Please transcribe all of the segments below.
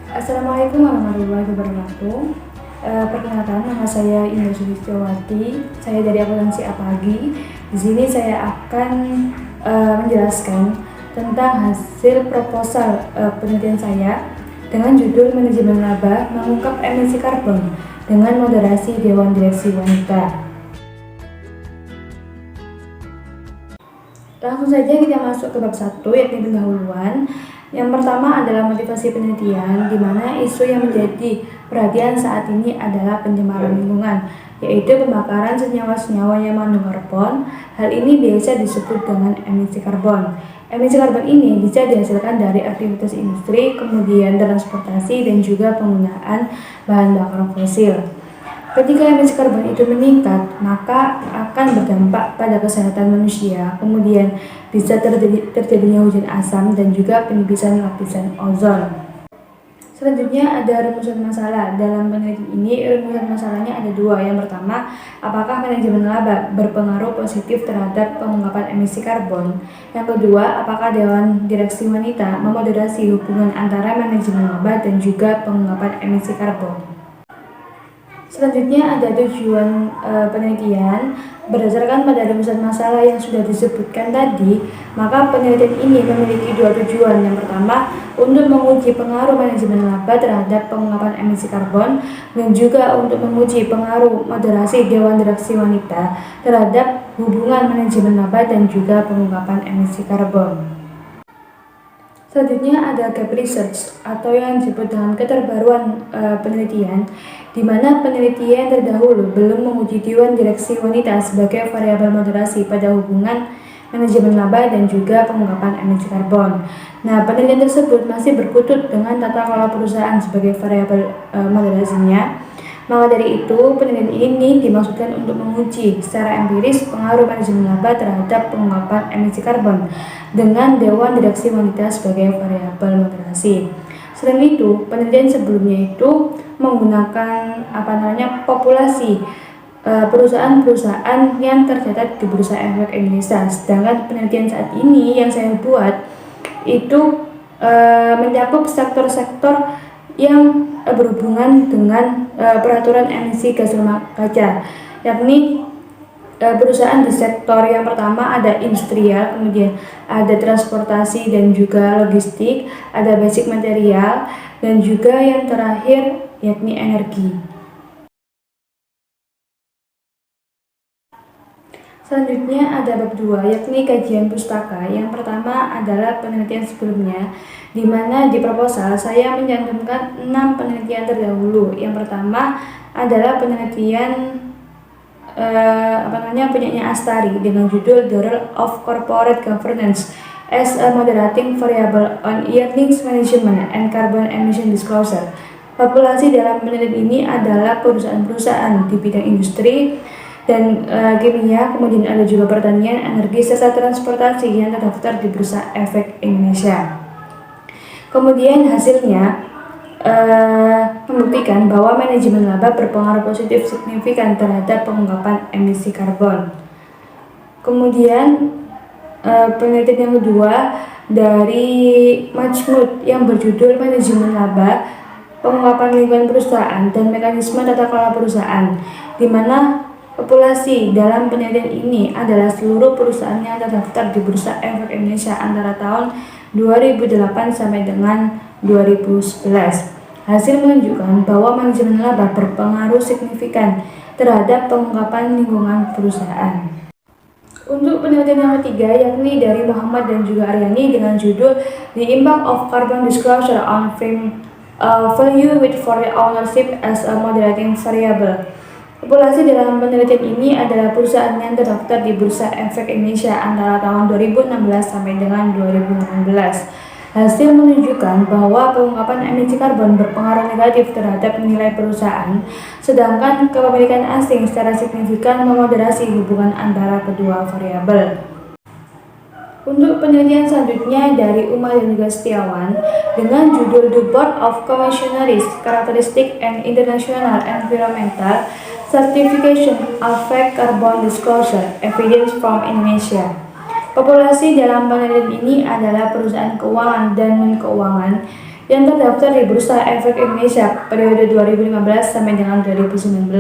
Assalamualaikum warahmatullahi wabarakatuh. Perkenalkan, nama saya Indah Sulistiawati. Saya dari akuntansi Apagi. Di sini saya akan menjelaskan tentang hasil proposal penelitian saya dengan judul Manajemen Laba Mengungkap Emisi Karbon dengan Moderasi Dewan Direksi Wanita. Langsung saja kita masuk ke bab 1, yakni pendahuluan. Yang pertama adalah motivasi penelitian, di mana isu yang menjadi perhatian saat ini adalah pencemaran lingkungan, yaitu pembakaran senyawa-senyawa yang mengandung karbon. Hal ini biasa disebut dengan emisi karbon. Emisi karbon ini bisa dihasilkan dari aktivitas industri, kemudian transportasi, dan juga penggunaan bahan bakar fosil. Ketika emisi karbon itu meningkat, maka akan berdampak pada kesehatan manusia, kemudian bisa terjadinya hujan asam dan juga penipisan lapisan ozon. Selanjutnya ada rumusan masalah. Dalam penelitian ini, rumusan masalahnya ada dua. Yang pertama, apakah manajemen laba berpengaruh positif terhadap pengungkapan emisi karbon? Yang kedua, apakah Dewan Direksi Wanita memoderasi hubungan antara manajemen laba dan juga pengungkapan emisi karbon? Selanjutnya ada tujuan penelitian. Berdasarkan pada rumusan masalah yang sudah disebutkan tadi, maka penelitian ini memiliki dua tujuan. Yang pertama, untuk menguji pengaruh manajemen laba terhadap pengungkapan emisi karbon, dan juga untuk menguji pengaruh moderasi Dewan Direksi Wanita terhadap hubungan manajemen laba dan juga pengungkapan emisi karbon. Selanjutnya ada gap research atau yang disebut dengan keterbaruan penelitian, di mana penelitian terdahulu belum menguji Dewan Direksi Wanita sebagai variabel moderasi pada hubungan manajemen laba dan juga pengungkapan emisi karbon. Nah, penelitian tersebut masih berkutat dengan tata kelola perusahaan sebagai variabel moderasinya. Maka dari itu, penelitian ini dimaksudkan untuk menguji secara empiris pengaruh manajemen laba terhadap pengungkapan emisi karbon dengan Dewan Direksi Wanita sebagai variabel moderasi. Selain itu, penelitian sebelumnya itu menggunakan populasi perusahaan-perusahaan yang tercatat di Bursa Efek Indonesia. Sedangkan penelitian saat ini yang saya buat itu mencakup sektor-sektor yang berhubungan dengan peraturan emisi gas rumah kaca, yakni perusahaan di sektor yang pertama ada industrial, kemudian ada transportasi dan juga logistik, ada basic material, dan juga yang terakhir yakni energi. Selanjutnya ada bab 2, yakni kajian pustaka. Yang pertama adalah penelitian sebelumnya, di mana di proposal saya mencantumkan 6 penelitian terdahulu. Yang pertama adalah penelitian punyanya Astari dengan judul The Role of Corporate Governance as a Moderating Variable on Earnings Management and Carbon Emission Disclosure. Populasi dalam penelitian ini adalah perusahaan-perusahaan di bidang industri dan kimia, kemudian ada juga pertanian, energi, serta transportasi yang terdaftar di Bursa Efek Indonesia. Kemudian hasilnya membuktikan bahwa manajemen laba berpengaruh positif signifikan terhadap pengungkapan emisi karbon. Kemudian penelitian yang kedua dari Majmud yang berjudul Manajemen Laba, Pengungkapan Lingkungan Perusahaan dan Mekanisme Tata Kelola Perusahaan, di mana populasi dalam penelitian ini adalah seluruh perusahaan yang terdaftar di Bursa Efek Indonesia antara tahun 2008 sampai dengan 2011. Hasil menunjukkan bahwa manajemen laba berpengaruh signifikan terhadap pengungkapan lingkungan perusahaan. Untuk penelitian yang ketiga, yakni dari Muhammad dan juga Aryani dengan judul The Impact of Carbon Disclosure on Firm Value with For Ownership as a Moderating Variable. Populasi dalam penelitian ini adalah perusahaan yang terdaftar di Bursa Efek Indonesia antara tahun 2016 sampai dengan 2018. Hasil menunjukkan bahwa pengungkapan emisi karbon berpengaruh negatif terhadap nilai perusahaan, sedangkan kepemilikan asing secara signifikan memoderasi hubungan antara kedua variabel. Untuk penelitian selanjutnya dari Umar dan juga Setiawan dengan judul The Board of Commissionaries Characteristic and International Environmental Certification Affect Carbon Disclosure Evidence from Indonesia. Populasi dalam penelitian ini adalah perusahaan keuangan dan non-keuangan yang terdaftar di Bursa Efek Indonesia periode 2015 sampai dengan 2019.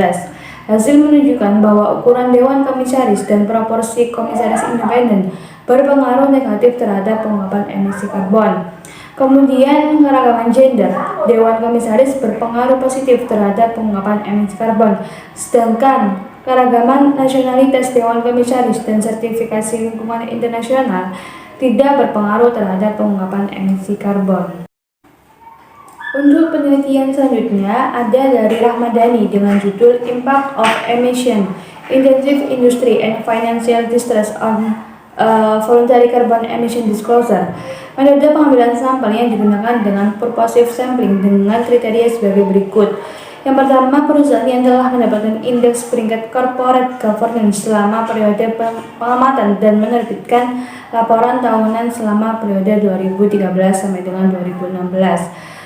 Hasil menunjukkan bahwa ukuran Dewan Komisaris dan proporsi komisaris independen berpengaruh negatif terhadap pengungkapan emisi karbon. Kemudian keragaman gender, Dewan Komisaris berpengaruh positif terhadap pengungkapan emisi karbon, sedangkan keragaman nasionalitas Dewan Komisaris dan sertifikasi lingkungan internasional tidak berpengaruh terhadap pengungkapan emisi karbon. Untuk penelitian selanjutnya ada dari Rahmadani dengan judul Impact of Emission, Intensive Industry and Financial Distress on Voluntary Carbon Emission Disclosure. Metode pengambilan sampel yang digunakan dengan purposive sampling dengan kriteria sebagai berikut. Yang pertama, perusahaan yang telah mendapatkan indeks peringkat corporate governance selama periode pengamatan dan menerbitkan laporan tahunan selama periode 2013 sampai dengan 2016.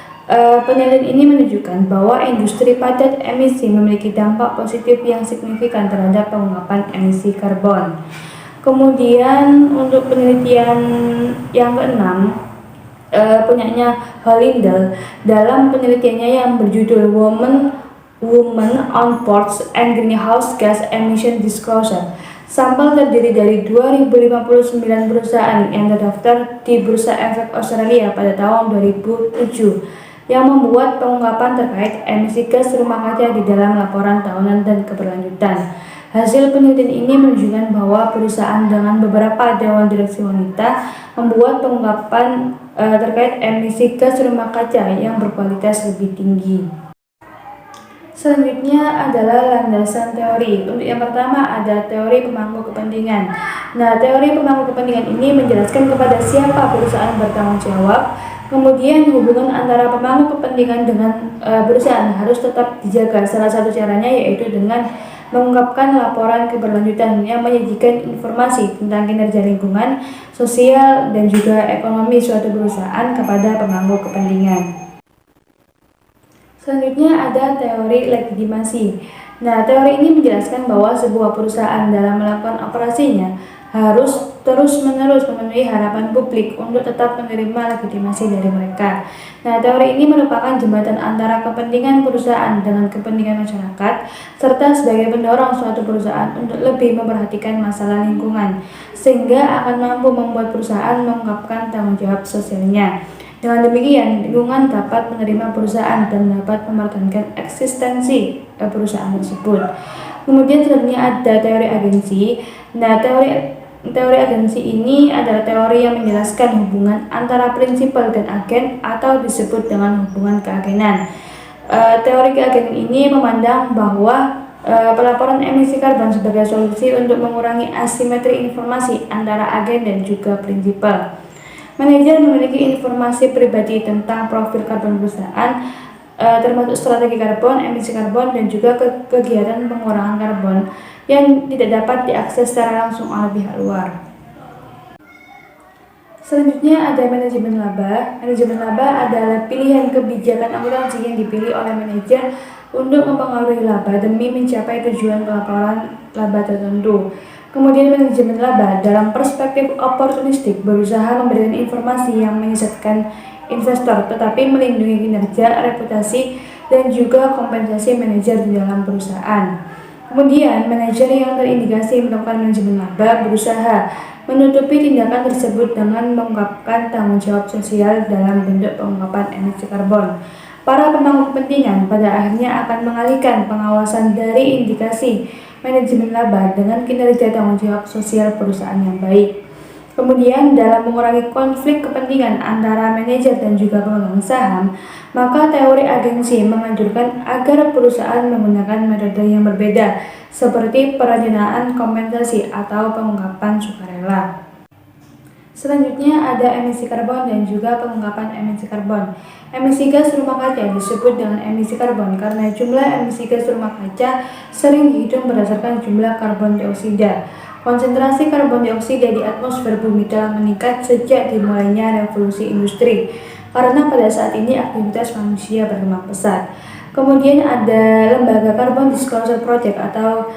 Penelitian ini menunjukkan bahwa industri padat emisi memiliki dampak positif yang signifikan terhadap pengungkapan emisi karbon. Kemudian untuk penelitian yang keenam, punyanya Holindel dalam penelitiannya yang berjudul Women on Ports and Greenhouse Gas Emission Disclosure. Sampel terdiri dari 2059 perusahaan yang terdaftar di Bursa Efek Australia pada tahun 2007 yang membuat pengungkapan terkait emisi gas rumah kaca di dalam laporan tahunan dan keberlanjutan. Hasil penelitian ini menunjukkan bahwa perusahaan dengan beberapa dewan direksi wanita membuat pengungkapan terkait emisi gas rumah kaca yang berkualitas lebih tinggi. Selanjutnya adalah landasan teori. Untuk yang pertama ada teori pemangku kepentingan. Nah, teori pemangku kepentingan ini menjelaskan kepada siapa perusahaan bertanggung jawab. Kemudian hubungan antara pemangku kepentingan dengan perusahaan harus tetap dijaga. Salah satu caranya yaitu dengan mengungkapkan laporan keberlanjutan yang menyajikan informasi tentang kinerja lingkungan, sosial, dan juga ekonomi suatu perusahaan kepada pemangku kepentingan. Selanjutnya ada teori legitimasi. Nah, teori ini menjelaskan bahwa sebuah perusahaan dalam melakukan operasinya harus terus-menerus memenuhi harapan publik untuk tetap menerima legitimasi dari mereka. Nah, teori ini merupakan jembatan antara kepentingan perusahaan dengan kepentingan masyarakat, serta sebagai pendorong suatu perusahaan untuk lebih memperhatikan masalah lingkungan, sehingga akan mampu membuat perusahaan mengungkapkan tanggung jawab sosialnya. Dengan demikian, lingkungan dapat menerima perusahaan dan dapat mempertahankan eksistensi perusahaan tersebut. Kemudian selanjutnya ada teori agensi. Nah, teori agensi ini adalah teori yang menjelaskan hubungan antara prinsipal dan agen atau disebut dengan hubungan keagenan. Teori keagenan ini memandang bahwa pelaporan emisi karbon sebagai solusi untuk mengurangi asimetri informasi antara agen dan juga prinsipal. Manajer memiliki informasi pribadi tentang profil karbon perusahaan, termasuk strategi karbon, emisi karbon, dan juga kegiatan pengurangan karbon yang tidak dapat diakses secara langsung oleh pihak luar. Selanjutnya ada manajemen laba. Manajemen laba adalah pilihan kebijakan akuntansi yang dipilih oleh manajer untuk mempengaruhi laba demi mencapai tujuan pelaporan laba tertentu. Kemudian manajemen laba dalam perspektif oportunistik berusaha memberikan informasi yang menyesatkan investor tetapi melindungi kinerja, reputasi, dan juga kompensasi manajer di dalam perusahaan. Kemudian, manajer yang terindikasi melakukan manajemen laba berusaha menutupi tindakan tersebut dengan mengungkapkan tanggung jawab sosial dalam bentuk pengungkapan emisi karbon. Para pemangku kepentingan pada akhirnya akan mengalihkan pengawasan dari indikasi manajemen laba dengan kinerja tanggung jawab sosial perusahaan yang baik. Kemudian, dalam mengurangi konflik kepentingan antara manajer dan juga pemegang saham, maka teori agensi menganjurkan agar perusahaan menggunakan metode yang berbeda, seperti perencanaan kompensasi atau pengungkapan sukarela. Selanjutnya ada emisi karbon dan juga pengungkapan emisi karbon. Emisi gas rumah kaca disebut dengan emisi karbon karena jumlah emisi gas rumah kaca sering dihitung berdasarkan jumlah karbon dioksida. Konsentrasi karbon dioksida di atmosfer bumi telah meningkat sejak dimulainya revolusi industri, karena pada saat ini aktivitas manusia berkembang pesat. Kemudian ada Lembaga Carbon Disclosure Project atau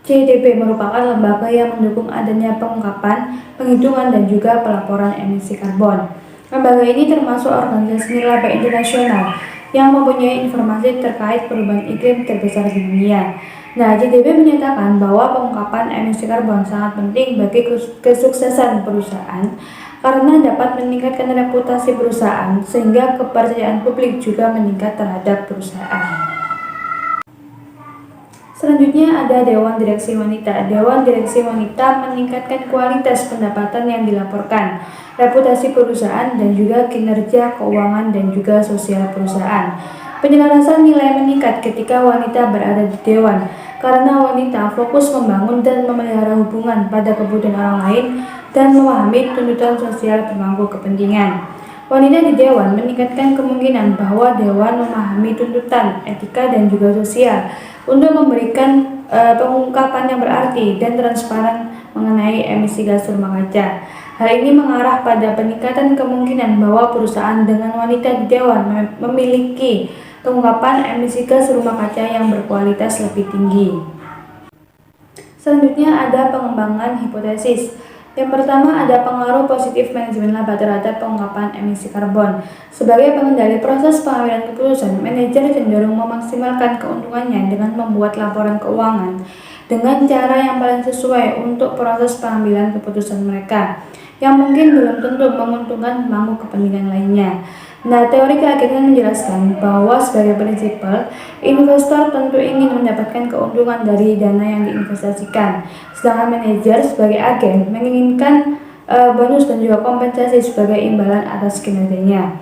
CDP, merupakan lembaga yang mendukung adanya pengungkapan, penghitungan, dan juga pelaporan emisi karbon. Lembaga ini termasuk organisasi nirlaba internasional yang mempunyai informasi terkait perubahan iklim terbesar di dunia. Nah, JDB menyatakan bahwa pengungkapan emisi karbon sangat penting bagi kesuksesan perusahaan karena dapat meningkatkan reputasi perusahaan sehingga kepercayaan publik juga meningkat terhadap perusahaan. Selanjutnya ada Dewan Direksi Wanita. Dewan Direksi Wanita meningkatkan kualitas pendapatan yang dilaporkan, reputasi perusahaan, dan juga kinerja keuangan dan juga sosial perusahaan. Penyelarasan nilai meningkat ketika wanita berada di Dewan, karena wanita fokus membangun dan memelihara hubungan pada kebutuhan orang lain dan memahami tuntutan sosial pemangku kepentingan. Wanita di Dewan meningkatkan kemungkinan bahwa Dewan memahami tuntutan etika dan juga sosial untuk memberikan pengungkapan yang berarti dan transparan mengenai emisi gas rumah kaca. Hal ini mengarah pada peningkatan kemungkinan bahwa perusahaan dengan wanita di Dewan memiliki pengungkapan emisi gas rumah kaca yang berkualitas lebih tinggi. Selanjutnya ada pengembangan hipotesis. Yang pertama ada pengaruh positif manajemen laba terhadap pengungkapan emisi karbon. Sebagai pengendali proses pengambilan keputusan, manajer cenderung memaksimalkan keuntungannya dengan membuat laporan keuangan dengan cara yang paling sesuai untuk proses pengambilan keputusan mereka, yang mungkin belum tentu menguntungkan pemangku kepentingan lainnya. Nah, teori keagengan menjelaskan bahwa sebagai prinsipal, investor tentu ingin mendapatkan keuntungan dari dana yang diinvestasikan, sedangkan manajer sebagai agen menginginkan bonus dan juga kompensasi sebagai imbalan atas kinerjanya.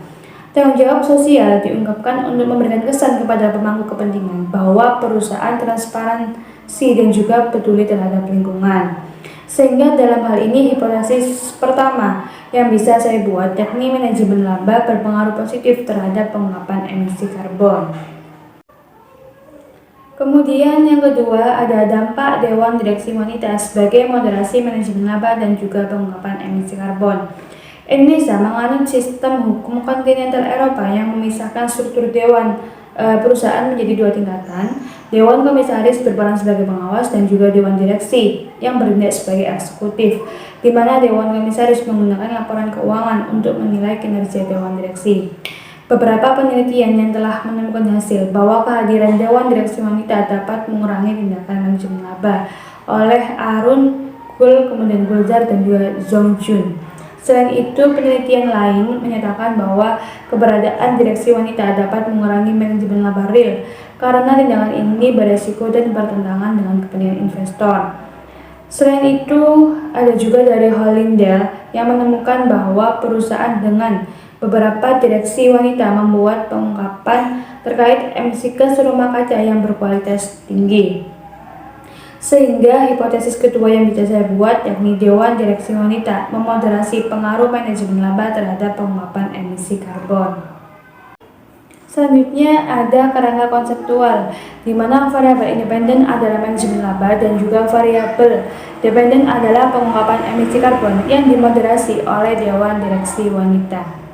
Tanggung jawab sosial diungkapkan untuk memberikan kesan kepada pemangku kepentingan bahwa perusahaan transparansi dan juga peduli terhadap lingkungan. Sehingga dalam hal ini hipotesis pertama yang bisa saya buat yakni manajemen laba berpengaruh positif terhadap pengungkapan emisi karbon. Kemudian yang kedua ada dampak Dewan Direksi Wanita sebagai moderasi manajemen laba dan juga pengungkapan emisi karbon. Indonesia menganut sistem hukum kontinental Eropa yang memisahkan struktur dewan perusahaan menjadi dua tingkatan. Dewan Komisaris berperan sebagai pengawas dan juga Dewan Direksi yang bertindak sebagai eksekutif, di mana Dewan Komisaris menggunakan laporan keuangan untuk menilai kinerja Dewan Direksi. Beberapa penelitian yang telah menemukan hasil bahwa kehadiran Dewan Direksi Wanita dapat mengurangi tindakan manajemen laba oleh Arun Gul, kemudian Gulzar, dan juga Zhong Jun. Selain itu, penelitian lain menyatakan bahwa keberadaan direksi wanita dapat mengurangi manajemen laba real karena tindakan ini beresiko dan bertentangan dengan kepentingan investor. Selain itu, ada juga dari Hollindale yang menemukan bahwa perusahaan dengan beberapa direksi wanita membuat pengungkapan terkait emisi gas rumah kaca yang berkualitas tinggi. Sehingga hipotesis kedua yang bisa saya buat yakni Dewan Direksi Wanita memoderasi pengaruh manajemen laba terhadap pengungkapan emisi karbon. Selanjutnya ada kerangka konseptual, di mana variabel independen adalah manajemen laba dan juga variabel dependen adalah pengungkapan emisi karbon yang dimoderasi oleh Dewan Direksi Wanita.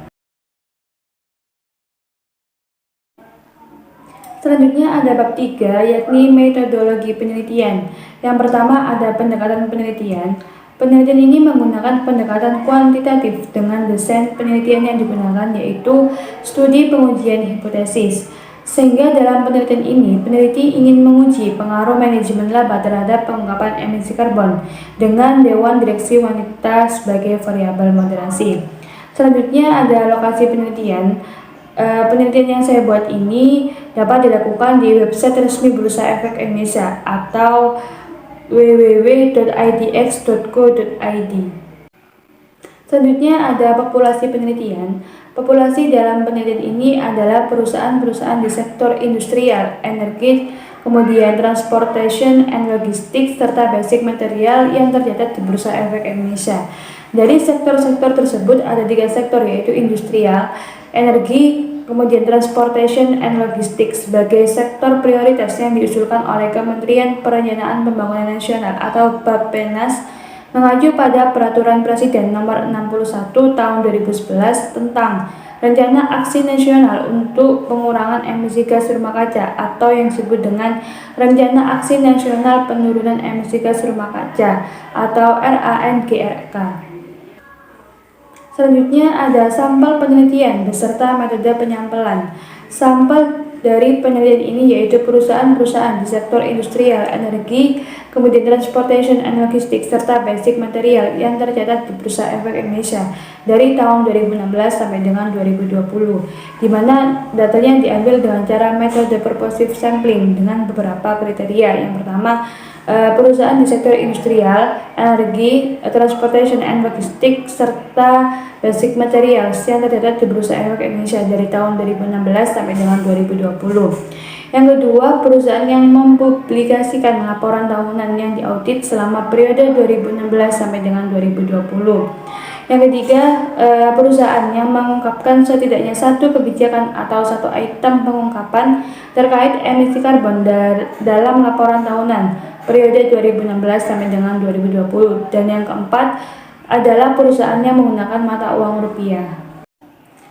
Selanjutnya ada bab 3 yakni metodologi penelitian. Yang pertama ada pendekatan penelitian. Penelitian ini menggunakan pendekatan kuantitatif dengan desain penelitian yang digunakan yaitu studi pengujian hipotesis. Sehingga dalam penelitian ini, peneliti ingin menguji pengaruh manajemen laba terhadap pengungkapan emisi karbon dengan Dewan Direksi Wanita sebagai variabel moderasi. Selanjutnya ada lokasi penelitian. Penelitian yang saya buat ini dapat dilakukan di website resmi Bursa Efek Indonesia atau www.idx.co.id. Selanjutnya ada populasi penelitian. Populasi dalam penelitian ini adalah perusahaan-perusahaan di sektor industrial, energi, kemudian transportation and logistics, serta basic material yang tercatat di Bursa Efek Indonesia. Dari sektor-sektor tersebut ada 3 sektor yaitu industrial, energi, kemudian transportation and logistics sebagai sektor prioritas yang diusulkan oleh Kementerian Perencanaan Pembangunan Nasional atau Bappenas mengacu pada Peraturan Presiden Nomor 61 Tahun 2011 tentang Rencana Aksi Nasional untuk Pengurangan Emisi Gas Rumah Kaca atau yang disebut dengan Rencana Aksi Nasional Penurunan Emisi Gas Rumah Kaca atau RANGRK. Selanjutnya ada sampel penelitian beserta metode penyampaian. Sampel dari penelitian ini yaitu perusahaan-perusahaan di sektor industrial, energi, kemudian transportation and logistics, serta basic material yang tercatat di Bursa Efek Indonesia dari tahun 2016 sampai dengan 2020, di mana datanya diambil dengan cara metode purposive sampling dengan beberapa kriteria. Yang pertama, perusahaan di sektor industrial, energi, transportation and logistics, serta basic materials yang tercatat di Bursa Efek Indonesia dari tahun 2016 sampai dengan 2020. Yang kedua, perusahaan yang mempublikasikan laporan tahunan yang diaudit selama periode 2016 sampai dengan 2020. Yang ketiga, perusahaan yang mengungkapkan setidaknya satu kebijakan atau satu item pengungkapan terkait emisi karbon dalam laporan tahunan periode 2016 sampai dengan 2020. Dan yang keempat adalah perusahaan yang menggunakan mata uang rupiah.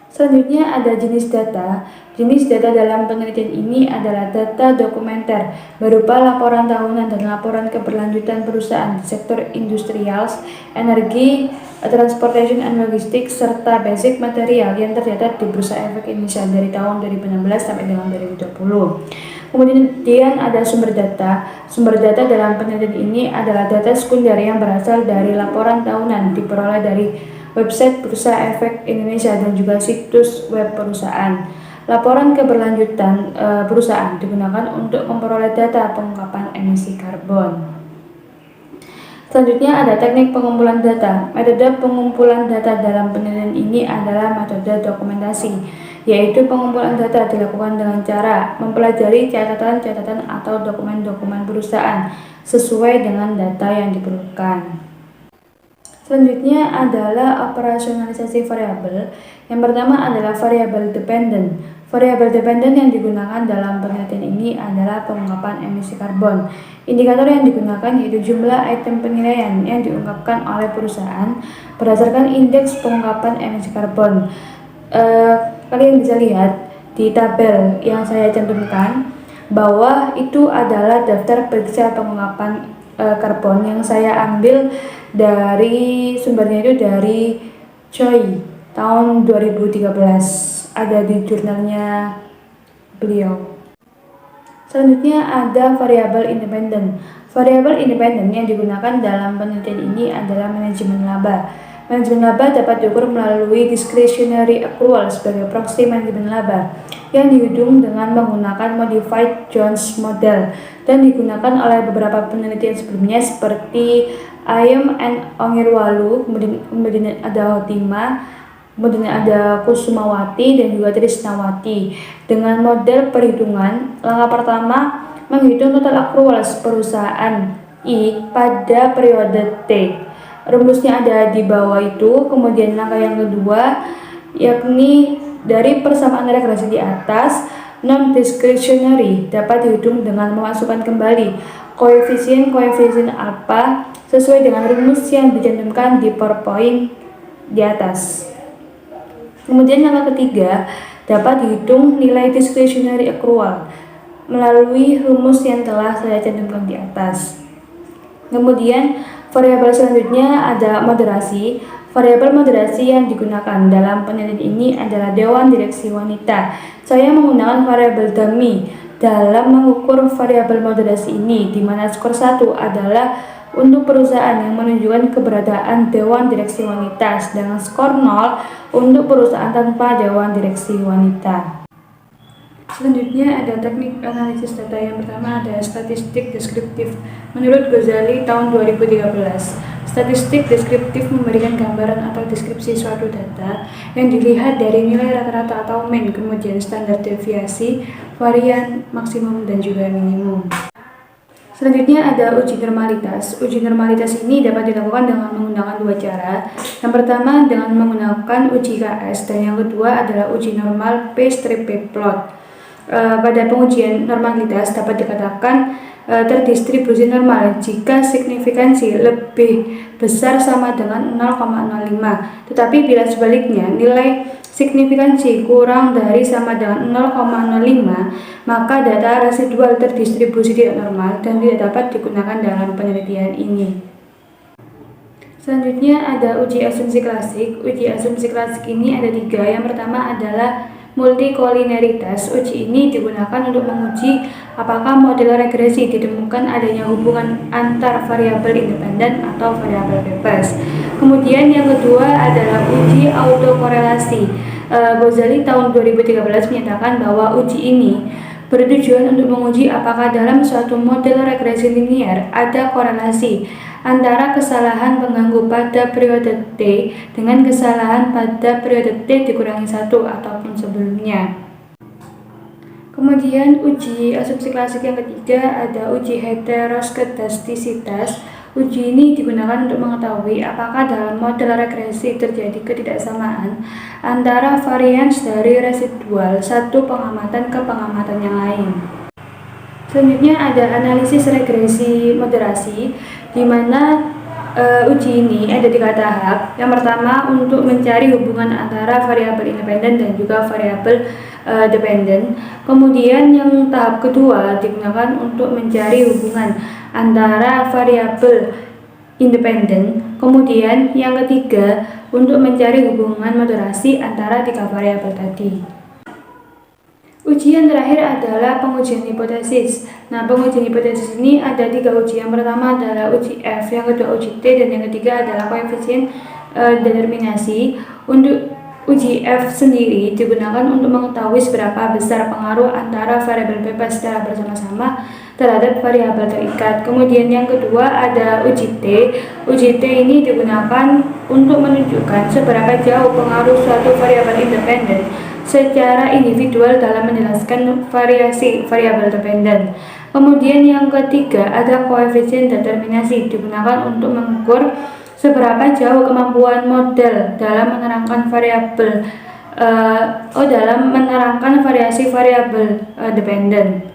Selanjutnya ada jenis data. Jenis data dalam penelitian ini adalah data dokumenter berupa laporan tahunan dan laporan keberlanjutan perusahaan di sektor industrial, energi, transportation and logistics, serta basic material yang tercatat di Bursa Efek Indonesia dari tahun 2016 sampai dengan 2020. Kemudian ada sumber data. Sumber data dalam penelitian ini adalah data sekunder yang berasal dari laporan tahunan diperoleh dari website Bursa Efek Indonesia dan juga situs web perusahaan. Laporan keberlanjutan perusahaan digunakan untuk memperoleh data pengungkapan emisi karbon. Selanjutnya ada teknik pengumpulan data. Metode pengumpulan data dalam penelitian ini adalah metode dokumentasi, yaitu pengumpulan data dilakukan dengan cara mempelajari catatan-catatan atau dokumen-dokumen perusahaan sesuai dengan data yang diperlukan. Selanjutnya adalah operasionalisasi variabel. Yang pertama adalah variabel dependent. Variabel dependent yang digunakan dalam penelitian ini adalah pengungkapan emisi karbon. Indikator yang digunakan yaitu jumlah item penilaian yang diungkapkan oleh perusahaan berdasarkan indeks pengungkapan emisi karbon. Kalian bisa lihat di tabel yang saya cantumkan bahwa itu adalah daftar periksa pengungkapan karbon yang saya ambil dari sumbernya itu dari Choi tahun 2013, ada di jurnalnya beliau. Selanjutnya ada variabel independen. Variabel independen yang digunakan dalam penelitian ini adalah manajemen laba. Manajemen laba dapat diukur melalui discretionary accrual sebagai proksi manajemen laba yang dihitung dengan menggunakan modified Jones model dan digunakan oleh beberapa penelitian sebelumnya seperti Ayem and Ongirwalu, kemudian ada Hotima, kemudian ada Kusumawati dan juga Trisnawati. Dengan model perhitungan, langkah pertama menghitung total accruals perusahaan I pada periode T. Rumusnya ada di bawah itu. Kemudian langkah yang kedua yakni dari persamaan regresi di atas, non-discretionary dapat dihitung dengan memasukkan kembali koefisien alfa sesuai dengan rumus yang dicantumkan di PowerPoint di atas. Kemudian langkah ketiga dapat dihitung nilai discretionary accrual melalui rumus yang telah saya cantumkan di atas. Kemudian variabel selanjutnya ada moderasi. Variabel moderasi yang digunakan dalam penelitian ini adalah Dewan Direksi Wanita. Saya menggunakan variabel dummy dalam mengukur variabel moderasi ini, di mana skor 1 adalah untuk perusahaan yang menunjukkan keberadaan Dewan Direksi Wanita, sedangkan skor 0 untuk perusahaan tanpa Dewan Direksi Wanita. Selanjutnya ada teknik analisis data. Yang pertama ada statistik deskriptif. Menurut Ghazali tahun 2013, statistik deskriptif memberikan gambaran atau deskripsi suatu data yang dilihat dari nilai rata-rata atau mean, kemudian standar deviasi, varian, maksimum, dan juga minimum. Selanjutnya ada uji normalitas. Uji normalitas ini dapat dilakukan dengan menggunakan dua cara. Yang pertama dengan menggunakan uji KS, dan yang kedua adalah uji normal P-strip plot. Pada pengujian normalitas dapat dikatakan terdistribusi normal jika signifikansi lebih besar sama dengan 0,05, tetapi bila sebaliknya nilai signifikansi kurang dari sama dengan 0,05, maka data residual terdistribusi tidak normal dan tidak dapat digunakan dalam penelitian ini. Selanjutnya ada uji asumsi klasik. Uji asumsi klasik ini ada 3. Yang pertama adalah multikolineritas. Uji ini digunakan untuk menguji apakah model regresi ditemukan adanya hubungan antar variabel independen atau variabel bebas. Kemudian yang kedua adalah uji autokorelasi. Ghazali tahun 2013 menyatakan bahwa uji ini bertujuan untuk menguji apakah dalam suatu model regresi linear ada korelasi antara kesalahan pengganggu pada periode T dengan kesalahan pada periode T dikurangi 1 ataupun sebelumnya. Kemudian uji asumsi klasik yang ketiga ada uji heteroskedastisitas. Uji ini digunakan untuk mengetahui apakah dalam model regresi terjadi ketidaksamaan antara varians dari residual satu pengamatan ke pengamatan yang lain. Selanjutnya ada analisis regresi moderasi, di mana uji ini ada 3 tahap. Yang pertama untuk mencari hubungan antara variabel independen dan juga variabel dependen. Kemudian yang tahap kedua digunakan untuk mencari hubungan antara variabel independen. Kemudian yang ketiga untuk mencari hubungan moderasi antara 3 variabel tadi. Ujian terakhir adalah pengujian hipotesis. Nah, pengujian hipotesis ini ada 3 uji. Yang pertama adalah uji F, yang kedua uji T, dan yang ketiga adalah koefisien determinasi. Untuk uji F sendiri digunakan untuk mengetahui seberapa besar pengaruh antara variabel bebas secara bersama-sama terhadap variabel terikat. Kemudian yang kedua ada uji T. Uji T ini digunakan untuk menunjukkan seberapa jauh pengaruh suatu variabel independen secara individual dalam menjelaskan variasi variabel dependen. Kemudian yang ketiga ada koefisien determinasi, digunakan untuk mengukur seberapa jauh kemampuan model dalam menerangkan variabel dalam menerangkan variasi variabel dependen.